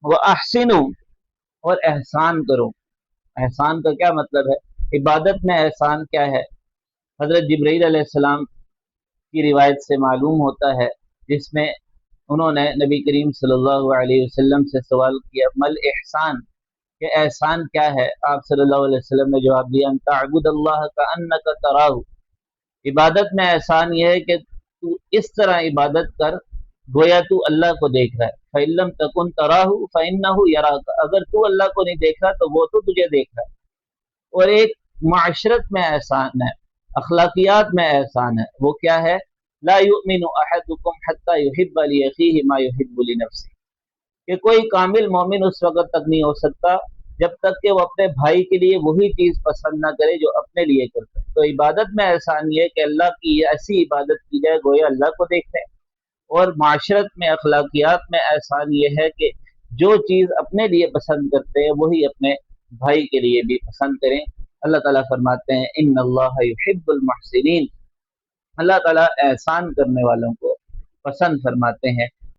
वअहसिनु, और एहसान करो। एहसान का क्या मतलब है? इबादत में एहसान क्या है? हजरत जिब्रील अलैहिस्सलाम की रिवायत से मालूम होता है, जिसमें उन्होंने नबी करीम सल्लल्लाहु अलैहि वसल्लम से सवाल किया, मल एहसान, कि एहसान क्या है? आप सल्लल्लाहु अलैहि वसल्लम ने जवाब दिया, अन तअबुदल्लाह कअन्नका तराहु, इबादत में एहसान यह है कि तू इस तरह इबादत कर गोया तू अल्लाह को देख रहा है। फ़इल्लम तकुन तराहु फ़इन्नहु यराका, अगर तू अल्लाह को नहीं देख रहा तो वो तो तुझे देख रहा है। और एक माशरत में एहसान है, अखलाकियात में एहसान है, वो क्या है? ला युमिनु अहदुकुम हत्ता युहिब्बा लिअखीहि मा युहिब्बु लिनफ्सिही, कि कोई कामिल मोमिन उस वक़्त तक नहीं हो सकता जब तक कि वो अपने भाई के लिए वही चीज़ पसंद ना करे जो अपने लिए करता है। तो इबादत में एहसान ये है कि अल्लाह की ऐसी इबादत की जाए गोया अल्लाह को देखते हैं। और माशरत में अखलाकियात में एहसान ये है कि जो चीज़ अपने लिए पसंद करते हैं वही अपने भाई के लिए भी पसंद करें। अल्लाह ताला फरमाते हैं, इन्नल्लाह युहिब्बुल मुहसिनीन, अल्लाह ताला एहसान करने वालों को पसंद फरमाते हैं।